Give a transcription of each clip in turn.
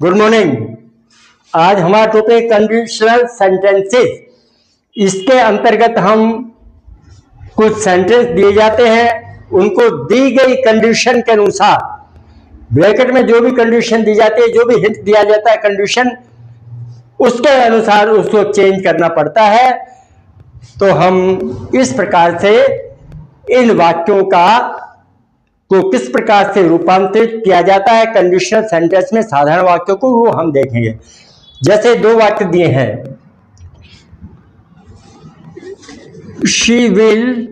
Good morning. आज हमारा topic conditional sentences. इसके अंतर्गत हम कुछ सेंटेंस दिए जाते हैं, उनको दी गई कंडीशन के अनुसार ब्रैकेट में जो भी कंडीशन दी जाती है, जो भी हिंट दिया जाता है कंडीशन, उसके अनुसार उसको चेंज करना पड़ता है। तो हम इस प्रकार से इन वाक्यों को किस प्रकार से रूपांतरित किया जाता है कंडीशनल सेंटेंस में, साधारण वाक्यों को, वो हम देखेंगे। जैसे दो वाक्य दिए हैं, she will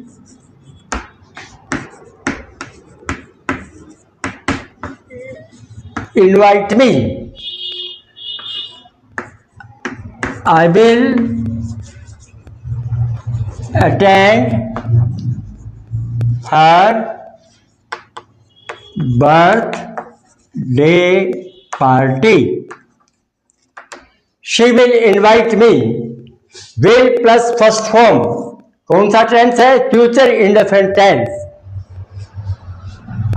invite me, I will attend her birthday party. She will invite me, will plus first form कौन सा टेंस है? Future indefinite tense.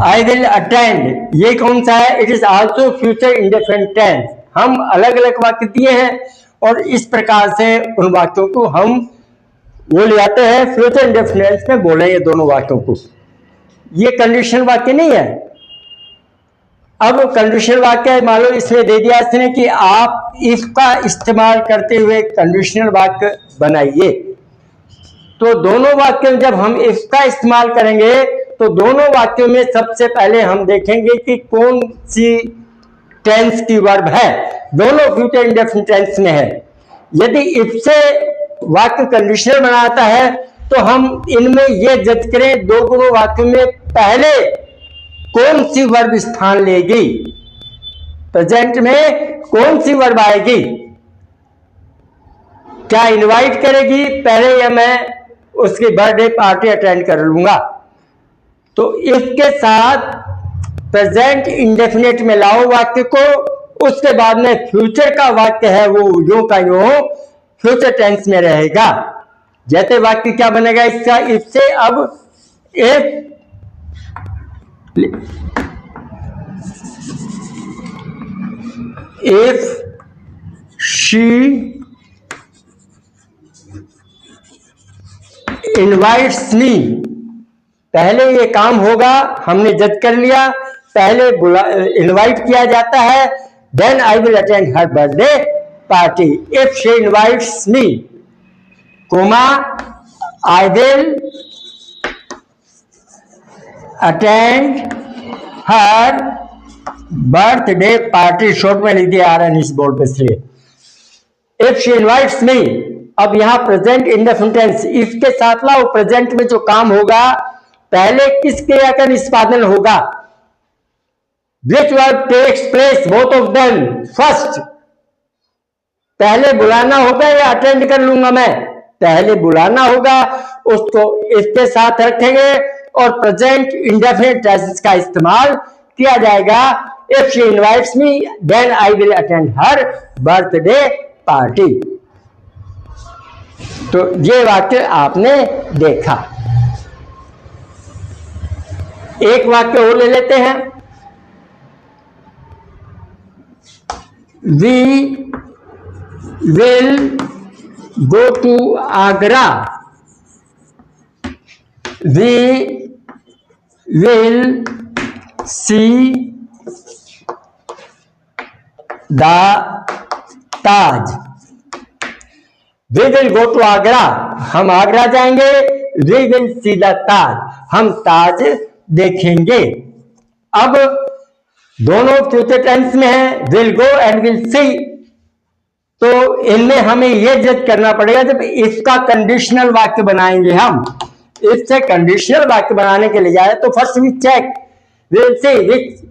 I will attend, ये कौन सा है? It is also future indefinite tense. हम अलग अलग वाक्य दिए हैं और इस प्रकार से उन वाक्यों को हम वो ले आते हैं, फ्यूचर इंडेफिनिट में बोलेंगे दोनों वाक्यों को। ये कंडीशनल वाक्य नहीं है। अब कंडीशनल वाक्य मान लो इसमें दे दिया इसने कि आप इफ का इस्तेमाल करते हुए कंडीशनल वाक्य बनाइए। तो दोनों वाक्यों में जब हम इफ का इस्तेमाल करेंगे तो दोनों वाक्यों में सबसे पहले हम देखेंगे कि कौन सी टेंस की वर्ब है। दोनों फ्यूचर इंडेफिनिट टेंस में है। यदि इफ से वाक्य कंडीशनल बनाता है तो हम इनमें ये जज करें दोनों वाक्यों में पहले कौन सी वर्ब स्थान लेगी, प्रेजेंट में कौन सी वर्ब आएगी। क्या इनवाइट करेगी पहले, या मैं उसकी बर्थडे पार्टी अटेंड कर लूंगा। तो इसके साथ प्रेजेंट इंडेफिनिट में लाओ वाक्य को, उसके बाद में फ्यूचर का वाक्य है वो यूं का यूं फ्यूचर टेंस में रहेगा। जैसे वाक्य क्या बनेगा इसका? इफ से अब if she invites me, पहले ये काम होगा, हमने जज कर लिया, पहले इनवाइट किया जाता है, then I will attend her birthday party. If she invites me, comma, I will attend her birthday party. Short में लिख दिया RN इस बोर्ड पे से। इफ शी इनवाइट्स मी, अब यहां प्रेजेंट इंडेफिनिट टेंस इफ के साथ लाओ। प्रेजेंट में जो काम होगा पहले किस क्रिया का निष्पादन होगा? Which verb takes place both of them first. पहले बुलाना होगा या अटेंड कर लूंगा मैं? पहले बुलाना होगा, उसको इसके साथ रखेंगे और प्रेजेंट इंडेफिनिट टेंस का इस्तेमाल किया जाएगा। If she invites me, then I will attend her birthday party. तो ये वाक्य आपने देखा। एक वाक्य और ले लेते हैं। We will go to Agra. We will see the Taj. We will go to Agra. हम आगरा जाएंगे। We will see the Taj. हम ताज देखेंगे। अब दोनों फ्यूचर टेंस में है, will go and will see। तो इनमें हमें यह जज करना पड़ेगा, जब इसका कंडीशनल वाक्य बनाएंगे हम, इससे कंडीशनल वाक्य बनाने के लिए जाए तो first we check will see which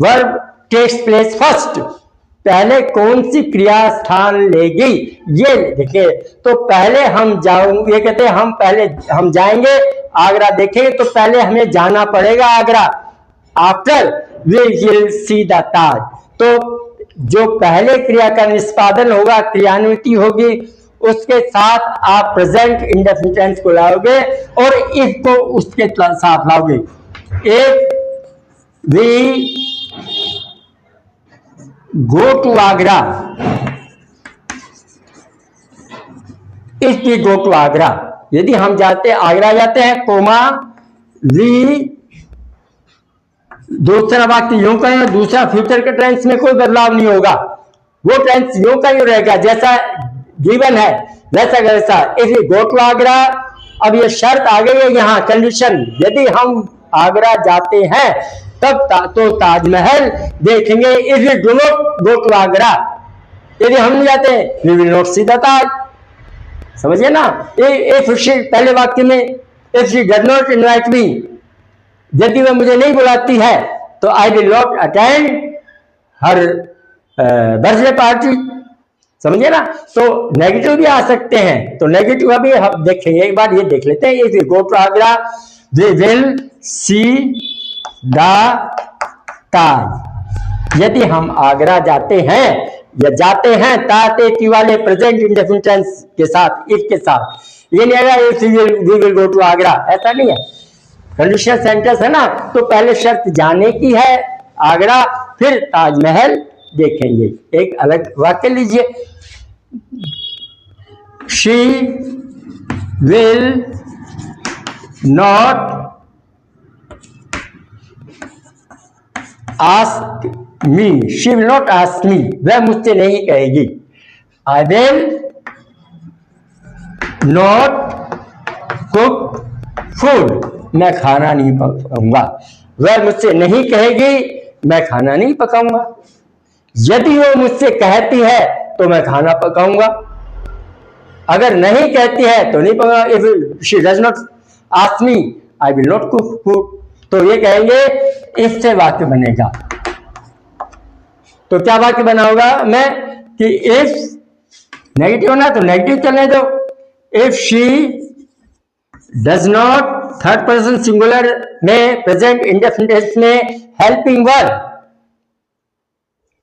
verb takes place first. पहले कौन सी क्रिया स्थान लेगी ये देखिए। तो पहले हम जाऊंगे, ये कहते हैं हम जाएंगे आगरा देखेंगे, तो पहले हमें जाना पड़ेगा Agra. After we will see the Taj. तो जो पहले क्रिया का निष्पादन होगा, क्रियान्विति होगी, उसके साथ आप प्रेजेंट इंडेफिनिट टेंस को लाओगे और इफ को उसके साथ लाओगे। If we go to Agra, if we go to Agra, यदि हम जाते आगरा जाते हैं, कोमा वी, दूसरा वाक्य यूं कहें, दूसरा फ्यूचर के टेंस में कोई बदलाव नहीं होगा, वो टेंस यूं का यूं रहेगा, जैसा गिवन है वैसा वैसा। If you go to Agra, अब ये शर्त आ गई है यहाँ, कंडीशन, यदि हम आगरा जाते हैं तब तो ताजमहल देखेंगे। If you do not go to Agra, यदि हम नहीं जाते we will not see the Taj, समझिए ना। इफ शी, पहले वाक्य में if she does not invite me, यदि वह मुझे नहीं बुलाती है तो I will not attend her birthday party, समझिए ना। तो नेगेटिव भी आ सकते हैं, तो नेगेटिव अभी हम देखेंगे, एक बार ये देख लेते हैं। If you go to Agra we will see the Taj, यदि हम आगरा जाते हैं या जाते हैं ताते वाले प्रेजेंट इंडेफिनिट टेंस के साथ, इफ के साथ, ये नहीं आएगा if we will go to Agra, ऐसा नहीं है। कंडीशनल सेंटेंस है ना, तो पहले शर्त जाने की है आगरा, फिर ताजमहल देखेंगे। एक अलग वाक्य लीजिए, she will not ask me, she will not ask मी, वह मुझसे नहीं कहेगी। आई विल नॉट कुक फूड, मैं खाना नहीं पकाऊंगा, वह मुझसे नहीं कहेगी मैं खाना नहीं पकाऊंगा। यदि वो मुझसे कहती है तो मैं खाना पकाऊंगा, अगर नहीं कहती है तो नहीं पकाऊंगा। If she does not ask me I will not cook food, तो ये कहेंगे इफ से वाक्य बनेगा। तो क्या वाक्य बना होगा मैं कि इफ नेगेटिव ना, तो नेगेटिव चलने दो। If she does not, third person singular में प्रेजेंट इंडेफिनिट में हेल्पिंग वर्ब,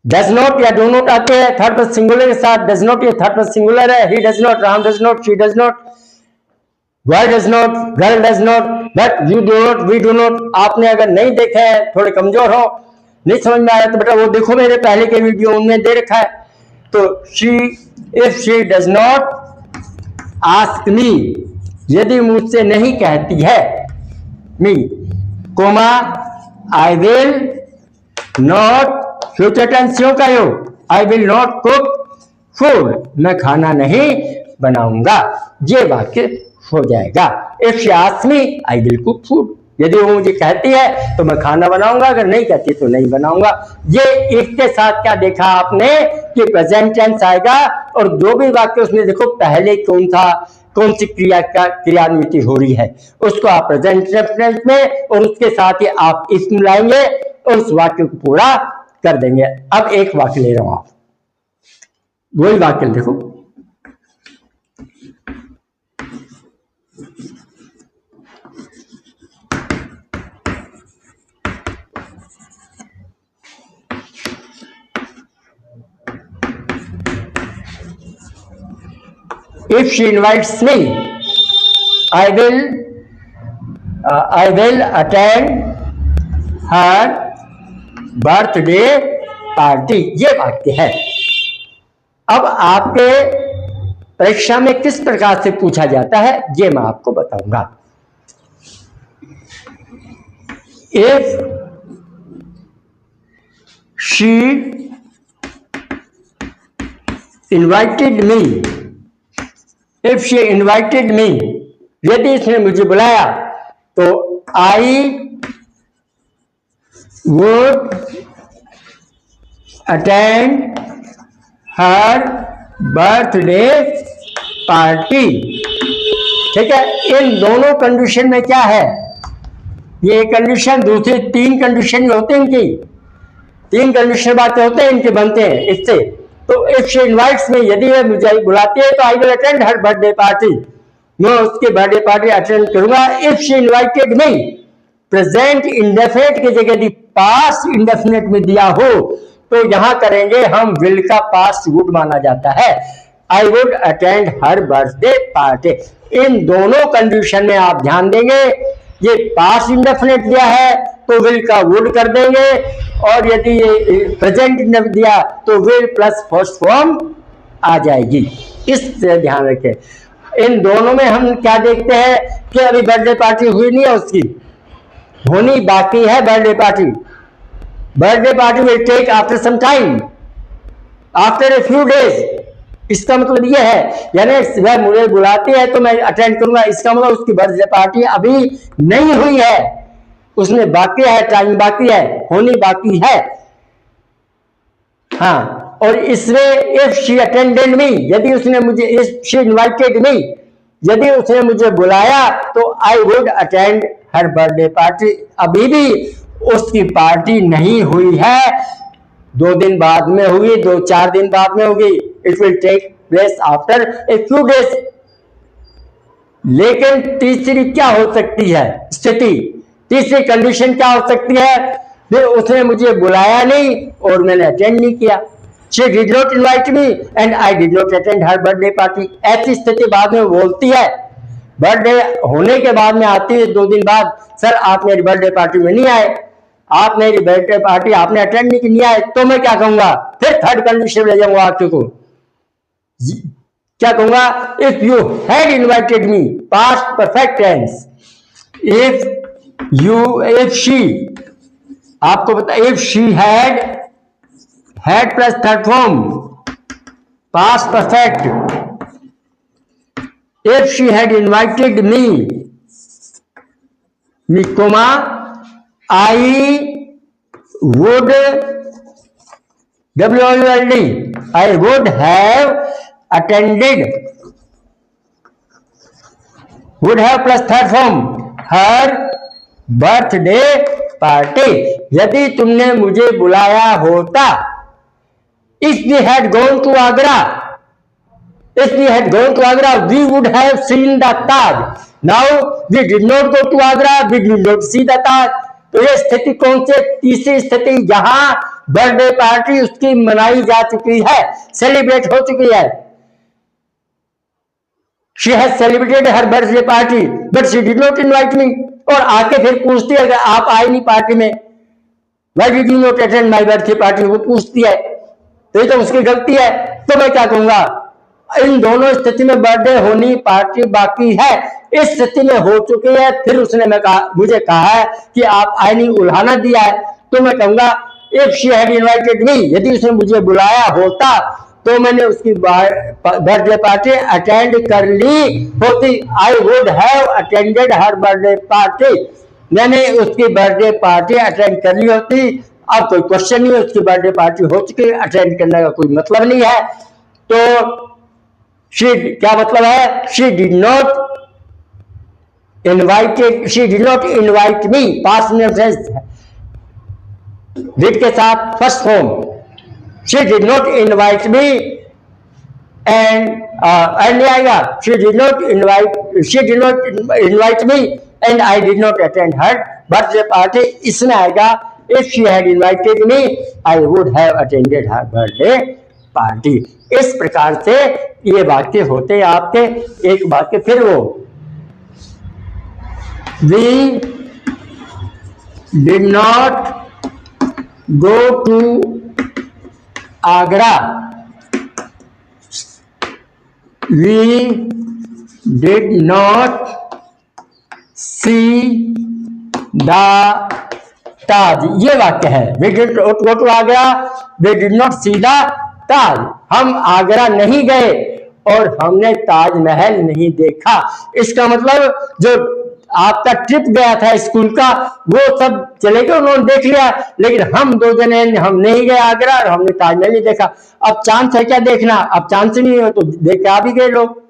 डज नॉट या डू नॉट आते हैं थर्ड पर्सन सिंगुलर के साथ। डज नॉट ये थर्ड पर्सन सिंगुलर है, he does not, Ram does not, she does not, boy does not, girl does not, but you do not, we do not. आपने अगर नहीं देखा है, थोड़े कमजोर हो, नहीं समझ में आया तो बेटा वो देखो मेरे पहले के वीडियो, उनमें दे रखा है। तो she, if she does not ask me, यदि मुझसे नहीं कहती है, me, comma I will not, future tense क्यों कहो, I will not cook food, मैं खाना नहीं बनाऊंगा, ये वाक्य हो जाएगा। If she asks me I will cook food, यदि वो मुझे कहती है तो मैं खाना बनाऊंगा, अगर नहीं कहती तो नहीं बनाऊंगा। ये इफ के साथ क्या देखा आपने कि प्रेजेंट टेंस आएगा, और जो भी वाक्य उसमें देखो पहले कौन था, कौन सी क्रिया का क्रियान्विति हो रही है, उसको आप प्रेजेंट टेंस में और उसके साथ ही आप इफ मिलाएंगे और उस वाक्य को पूरा कर देंगे। अब एक वाक्य ले रहा हूं, आप वही वाक्य देखो, if she invites me I will attend her birthday party, ये वाक्य है। अब आपके परीक्षा में किस प्रकार से पूछा जाता है ये मैं आपको बताऊंगा। if she invited me, if she invited me, यदि इसने मुझे बुलाया तो I would attend her birthday party, ठीक है। इन दोनों कंडीशन में क्या है, ये कंडीशन, दूसरी तीन कंडीशन होते हैं इनकी, तीन कंडीशन बातें होते हैं इनके बनते हैं इससे। तो इफ शी इनवाइट्स में, यदि वह मुझे बुलाती है तो I will attend her birthday party, मैं उसके बर्थडे पार्टी अटेंड करूंगा। If she invited me, present indefinite की जगह यदि पास्ट इंडेफिनिट में दिया हो तो यहां करेंगे हम विल का पास्ट वुड माना जाता है। I would attend her birthday party. इन दोनों कंडीशन में आप ध्यान देंगे, ये पास्ट इंडेफिनिट दिया है तो विल का वुड कर देंगे, और यदि प्रेजेंट ने दिया तो विल प्लस फर्स्ट फॉर्म आ जाएगी। इससे ध्यान रखें। इन दोनों में हम क्या देखते हैं कि अभी बर्थडे पार्टी हुई नहीं है, उसकी होनी बाकी है। Birthday party will take after some time, after a few days. इसका मतलब यह है, यानी वह मुझे बुलाती है तो मैं अटेंड करूंगा, इसका मतलब उसकी बर्थडे पार्टी अभी नहीं हुई है, उसमें बाकी है, टाइम बाकी है, होनी बाकी है। हाँ, और इसमें इफ शी अटेंडेड मी, यदि उसने मुझे, इफ शी इनवाइटेड मी, यदि उसने मुझे बुलाया तो आई would attend her birthday party. अभी भी उसकी पार्टी नहीं हुई है, 2 दिन बाद में होगी, 2-4 दिन बाद में होगी। It will take place after a few days. लेकिन तीसरी क्या हो सकती है स्थिति, तीसरी कंडीशन क्या हो सकती है, फिर उसने मुझे बुलाया नहीं और मैंने अटेंड नहीं किया। She did not invite me and I did not attend her birthday party। ऐसी स्थिति बाद में बोलती है, बर्थडे होने के बाद में आती है 2 दिन बाद, सर आप मेरी बर्थडे पार्टी में नहीं आए, आप मेरी बर्थडे पार्टी आपने अटेंड नहीं आए, तो मैं क्या कहूंगा, फिर थर्ड कंडीशन ले जाऊंगा आपके को। क्या कहूंगा, if you had invited me, past perfect tense. If she, आपको पता, if she had plus third form, past perfect. If she had invited me, comma, I would, WOULD, I would have attended, would have plus third form, her birthday party. यदि तुमने मुझे बुलाया होता, if we had gone to Agra, we would have seen the Taj। Now we did not go to Agra, we did not see the Taj। तो ये स्थिति कौन सी, तीसरी स्थिति, जहां बर्थडे पार्टी उसकी मनाई जा चुकी है, सेलिब्रेट हो चुकी है। She has celebrated her birthday party, but she did not invite me। और आके फिर पूछती है कि आप आए नहीं पार्टी में, why did you not attend my birthday party, वो पूछती है, तो ये तो उसकी गलती है। तो मैं क्या कहूंगा, इन दोनों स्थिति में बर्थडे होनी पार्टी बाकी है, इस स्थिति में हो चुकी है, फिर उसने मुझे कहा है कि आप आए नहीं, उल्हाना दिया है, तो मैं कहूंगा इफ शी हैड इनवाइटेड मी, यदि उसने मुझे बुलाया होता तो मैंने उसकी बर्थडे पार्टी अटेंड कर ली होती। आई would have attended her birthday party, मैंने उसकी बर्थडे पार्टी अटेंड कर ली होती। अब कोई क्वेश्चन नहीं है, उसकी बर्थडे पार्टी हो चुकी है, अटेंड करने का कोई मतलब नहीं है। तो शी क्या मतलब है, she did not invite me, past tense did के साथ first form, she did not invite me and आएगा, she did not invite me and I did not attend her birthday party. इसमें आएगा if she had invited me, I would have attended her birthday party। इस प्रकार से ये वाक्य होते हैं आपके। एक वाक्य फिर वो, we did not go to Agra, we did not see the ताज। ये वाक्य है, we did not go to Agra, we did not see the Taj. हम आगरा नहीं गए और हमने ताजमहल नहीं देखा। इसका मतलब जो आपका ट्रिप गया था स्कूल का, वो सब चले गए, उन्होंने देख लिया, लेकिन हम 2 जने हम नहीं गए आगरा और हमने ताजमहल नहीं देखा। अब चांस है क्या देखना, अब चांस नहीं हो तो देख के आ भी गए लोग।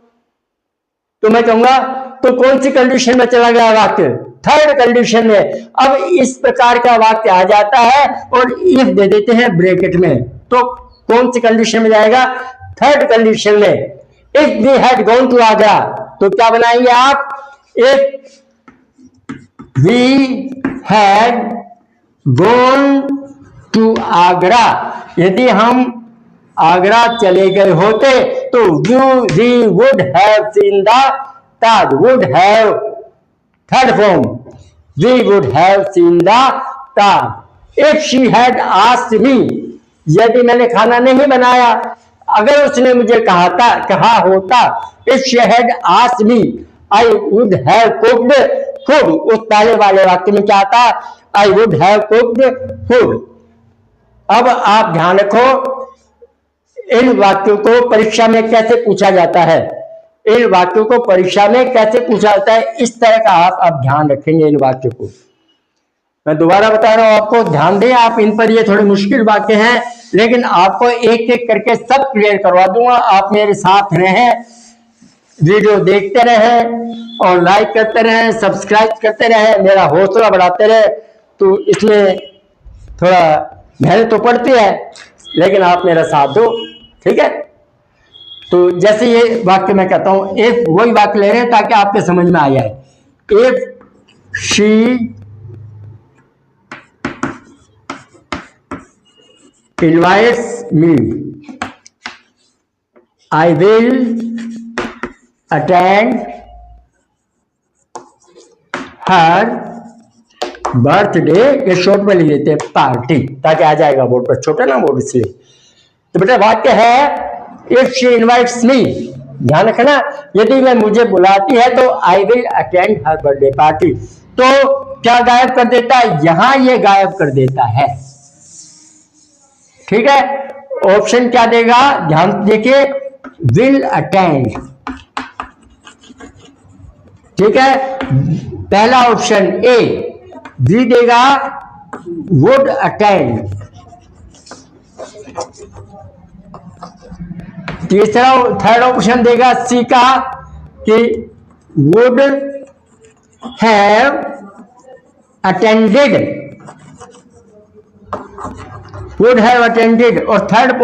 तो मैं कहूंगा, तो कौन सी कंडीशन में चला गया वाक्य, थर्ड कंडीशन में। अब इस प्रकार का वाक्य आ जाता है और इफ दे देते हैं ब्रैकेट में, तो कौन सी कंडीशन में जाएगा, थर्ड कंडीशन में। If we had gone to Agra, तो क्या बनाएंगे आप, if we had gone to Agra, यदि हम आगरा चले गए होते तो we would have seen the Taj, would have third form, we would have seen the if she had asked me, यदि मैंने खाना नहीं बनाया, अगर उसने मुझे कहा होता, if she had asked me I would have cooked food, उस पहले वाले वाक्य में क्या था, आई वुड हैव कुक्ड फूड। अब आप ध्यान रखो, इन वाक्यों को परीक्षा में कैसे पूछा जाता है, इन वाक्यों को परीक्षा में कैसे पूछा जाता है, इस तरह का आप ध्यान रखेंगे इन वाक्यों को। मैं दोबारा बता रहा हूं आपको, ध्यान दें आप इन पर, ये थोड़े मुश्किल वाक्य हैं, लेकिन आपको एक एक करके सब क्लियर करवा दूंगा। आप मेरे साथ रहें, वीडियो देखते रहें और लाइक करते रहें, सब्सक्राइब करते रहें, मेरा हौसला बढ़ाते रहे। तो इसमें थोड़ा मेहनत तो पड़ती है, लेकिन आप मेरा साथ दो, ठीक है। तो जैसे ये वाक्य मैं कहता हूं, इफ, वही वाक्य ले रहे हैं ताकि आपके समझ में आ जाए। If she invites me, I will attend her birthday, ये शॉर्ट में लिख देते हैं पार्टी, ताकि आ जाएगा बोर्ड पर, छोटा ना बोर्ड इसलिए। तो बेटा वाक्य है इफ शी इनवाइट्स मी, ध्यान रखना, यदि मैं मुझे बुलाती है तो I will attend her birthday party. तो क्या गायब कर देता है, यहां ये गायब कर देता है, ठीक है। ऑप्शन क्या देगा, ध्यान देखिए, विल अटेंड, ठीक है, पहला ऑप्शन ए। बी देगा वुड अटेंड, तीसरा थर्ड ऑप्शन देगा सी का कि would have attended, would have attended, और थर्ड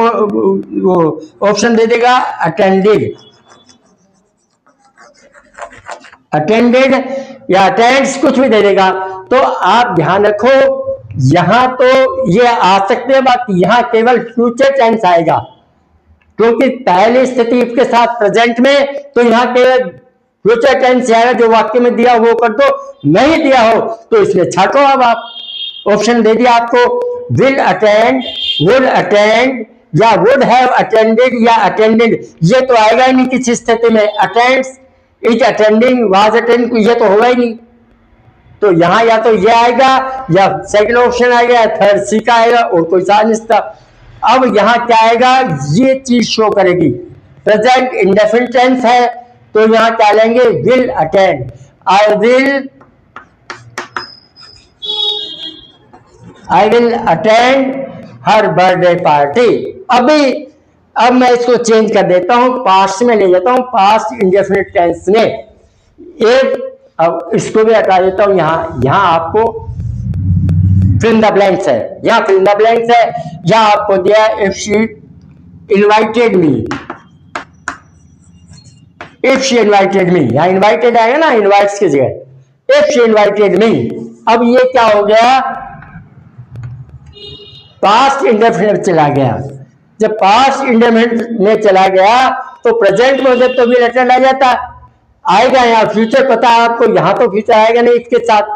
ऑप्शन दे देगा अटेंडेड, अटेंडेड या अटेंड्स, कुछ भी दे देगा। तो आप ध्यान रखो, यहां तो ये आ सकते हैं बात, यहां केवल फ्यूचर टेंस आएगा, क्योंकि पहली स्थिति के साथ प्रेजेंट में, तो यहां केवल फ्यूचर टेंस आएगा, जो वाक्य में दिया वो कर दो, नहीं दिया हो तो इसमें छाटो। अब आप ऑप्शन दे दिया आपको, विल अटेंड, वुड अटेंड, या वुड हैव अटेंडेड या अटेंडेड, ये तो आएगा ही नहीं किसी स्थिति में। Attends, is attending, was attend, ये तो होगा ही नहीं। तो यहां या तो ये आएगा या सेकंड ऑप्शन आएगा, थर्ड सी का आएगा, और कोई सा नहीं था। अब यहां क्या आएगा, ये चीज शो करेगी, प्रेजेंट इंडेफिनिट टेंस है, तो यहां क्या लेंगे, will attend, I will attend her birthday party. अब मैं इसको चेंज कर देता हूं, पास्ट में ले जाता हूं, पास्ट इंडेफिनिट टेंस में। अब इसको भी हटा देता हूं, यहां आपको फिल इन द ब्लैंक्स है, यहां फिल इन द ब्लैंक्स है, यहां आपको दिया if she invited me, if she invited me, यहां इनवाइटेड आएगा ना, इनवाइट्स की जगह, इफ शी इनवाइटेड मी। अब ये क्या हो गया, पास्ट इंडेफिनिट चला गया। जब पास्ट इंडेफिनिट में चला गया तो प्रेजेंट में जब तो विल अटेंड आ जाता, आएगा यहाँ फ्यूचर, पता है आपको, यहां तो फ्यूचर आएगा नहीं इसके साथ,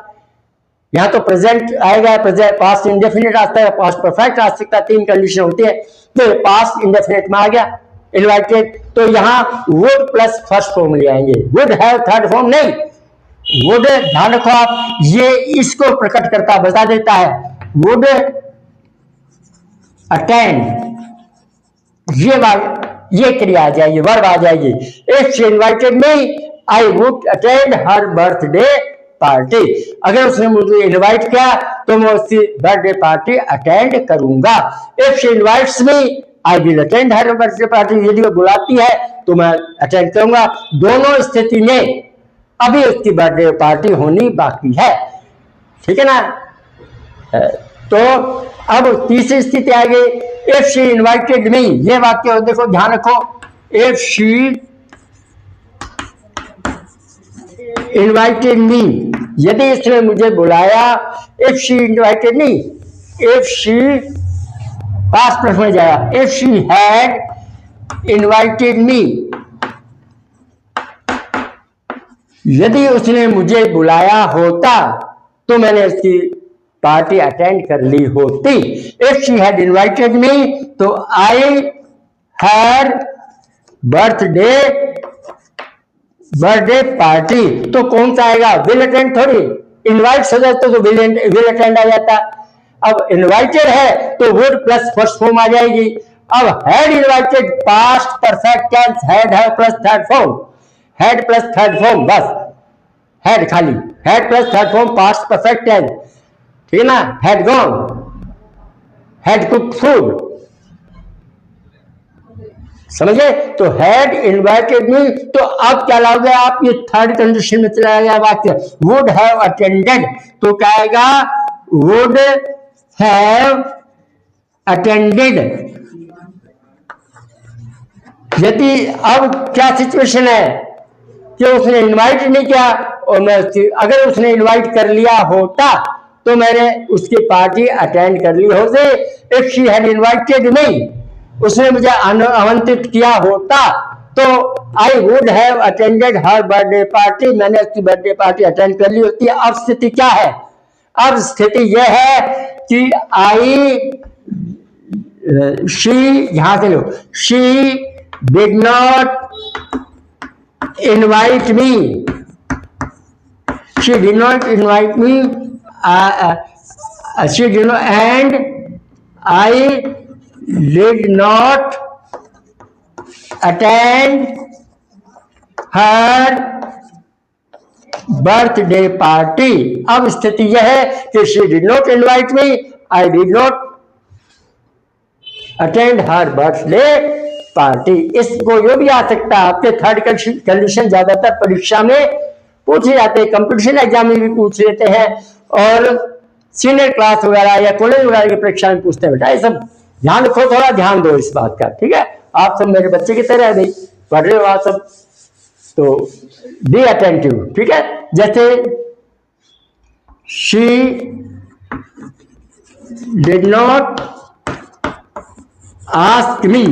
यहां तो प्रेजेंट आएगा, प्रेजेंट पास्ट इंडेफिनिट आ सकता है, पास्ट परफेक्ट आ सकता है, तीन कंडीशन होती है। तो पास्ट इंडेफिनिट में आ गया इनवाइटेड, तो यहाँ वुड प्लस फर्स्ट फॉर्म ले आएंगे, वुड हैव थर्ड फॉर्म नहीं, वुड, ध्यान रखो आप, ये इसको प्रकट करता बता देता है, वुड अटेंड, ये क्रिया आ जाएगी, वर्ब आ जाएगी। If she invited me I would attend her birthday party, अगर उसने मुझे इनवाइट किया तो मैं उसकी बर्थडे पार्टी अटेंड करूंगा। If she invites me I will attend her birthday party, यदि वो बुलाती है तो मैं अटेंड करूंगा। दोनों स्थिति में अभी उसकी बर्थडे पार्टी होनी बाकी है, ठीक है ना। तो अब तीसरी स्थिति आ गई, इफ शी इनवाइटेड मी, ये वाक्य देखो, ध्यान रखो, इफ शी इनवाइटेड मी, यदि इसने मुझे बुलाया, if she invited me, if she passed प्रश्न में जाएगा, इफ शी हैड इनवाइटेड मी, यदि उसने मुझे बुलाया होता तो मैंने उसकी पार्टी अटेंड कर ली होती। इफ शी हैड इनवाइटेड मी तो आई हर बर्थडे पार्टी, तो कौन सा आएगा? विल अटेंड थोड़ी, इनवाइट हो जाता तो विल अटेंड आ जाता। अब इनवाइटेड है तो वुड प्लस फर्स्ट फॉर्म आ जाएगी। अब had invited past perfect tense, had है plus third form, had plus third form, बस हैड खाली, had plus third form past perfect tense, ठीक है ना। Had gone, had cook food, समझे? तो हैड इनवाइटेड मी, तो अब क्या लाओगे आप? ये थर्ड कंडीशन में चला गया वाक्य, वुड हैव अटेंडेड, तो क्या आएगा? Would have attended. यदि अब क्या सिचुएशन है कि उसने इनवाइट नहीं किया, और मैं अगर उसने इनवाइट कर लिया होता तो मैंने उसकी पार्टी अटेंड कर ली होती। इफ शी हैड इनवाइटेड मी, उसने मुझे आमंत्रित किया होता तो आई would have attended her birthday party, मैंने उसकी बर्थडे पार्टी अटेंड कर ली होती। अब स्थिति क्या है? अब स्थिति यह है कि शी, यहां से लो, she did not invite me, she did not invite me, she did not, and I did not attend her birthday party। अब स्थिति यह है कि she did not invite me, I did not attend her birthday party। इसको यो भी आ सकता है, आपके थर्ड कंडीशन ज्यादातर परीक्षा में पूछे जाते हैं, कंपटीशन एग्जाम में भी पूछ लेते हैं, और सीनियर क्लास वगैरह या कॉलेज वगैरह की परीक्षा में पूछते हैं। बेटा ये सब ध्यान रखो, थोड़ा ध्यान दो इस बात का, ठीक है? आप सब मेरे बच्चे की तरह भाई पढ़ रहे हो आप सब, तो बी अटेंटिव, ठीक है? जैसे she did not ask me,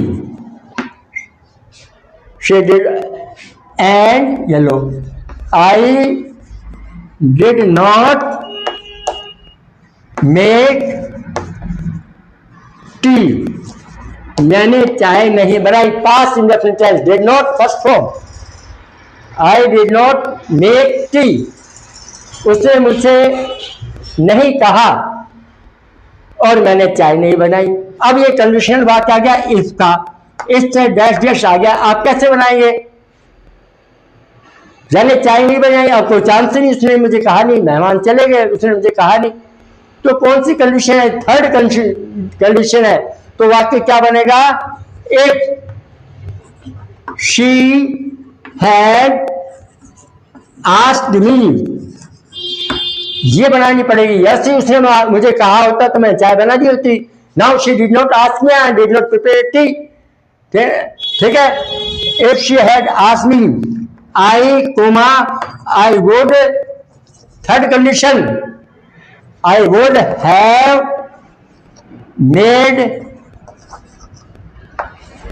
she did, and ये लो, I did not make tea, मैंने चाय नहीं बनाई। Past indefinite tense, did not first form, I did not make tea, उसने मुझसे नहीं कहा और मैंने चाय नहीं बनाई। अब ये कंडीशनल वाक्य आ गया इफ का, इससे डैश डैश आ गया, आप कैसे बनाएंगे? मैंने चाय नहीं बनाई, अब कोई चांस नहीं, उसने मुझे कहा नहीं, मेहमान चले गए, उसने मुझे कहा नहीं, तो कौन सी कंडीशन है? थर्ड कंडीशन है। तो वाक्य क्या बनेगा? इफ शी हैड आस्क्ड मी, ये बनानी पड़ेगी। यस, उसने मुझे कहा होता तो मैं चाय बना दी होती। Now she did not ask me, I did not prepare T, ठीक है? If she had asked me, I coma I would, third condition, I would have made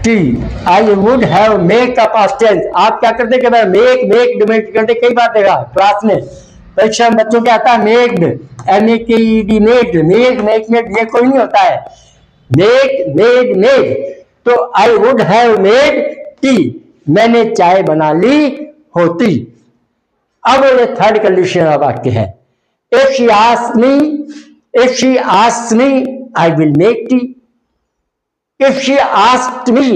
tea, I would have make का past tense। आप क्या करते कि make demat करते, कई बार देखा क्लास में परीक्षा में बच्चों क्या आता है, मेक्ड, MEKED, मेड, मेक ये कोई नहीं होता है, मेड। तो I would have made tea, मैंने चाय बना ली होती। अब ये थर्ड कंडीशन का वाक्य है, if she asks me I will make tea, if she asked me,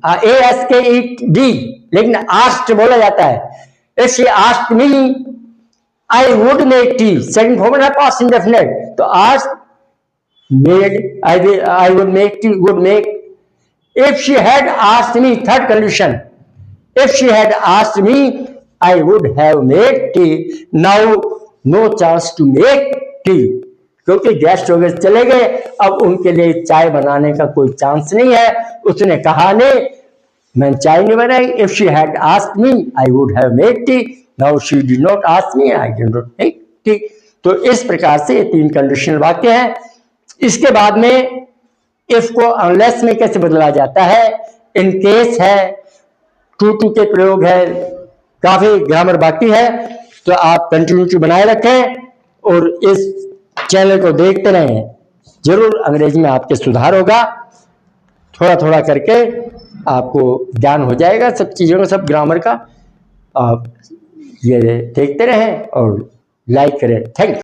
ASKED, लेकिन asked बोला जाता है, if she asked me I would make tea, second form है पास्ट इंडेफिनिट, तो asked, made, I would make tea, would make। if she had asked me, third condition, if she had asked me I would have made tea, now no chance to make tea, क्योंकि guest वगैरह चले गए, अब उनके लिए चाय बनाने का कोई चांस नहीं है। उसने कहा नहीं, मैं चाय नहीं बनाई। If she had asked me I would have made tea, now she did not ask me, I did not make T. तो इस प्रकार से ये तीन कंडीशनल वाक्य हैं। इसके बाद में इफ को अनलेस में कैसे बदला जाता है, इन केस है, टू के प्रयोग है, काफी ग्रामर बाकी है, तो आप कंटिन्यूटी बनाए रखें और इस चैनल को देखते रहें, जरूर अंग्रेजी में आपके सुधार होगा। थोड़ा थोड़ा करके आपको ज्ञान हो जाएगा सब चीज़ों का, सब ग्रामर का। आप ये देखते रहें और लाइक करें। Thank you.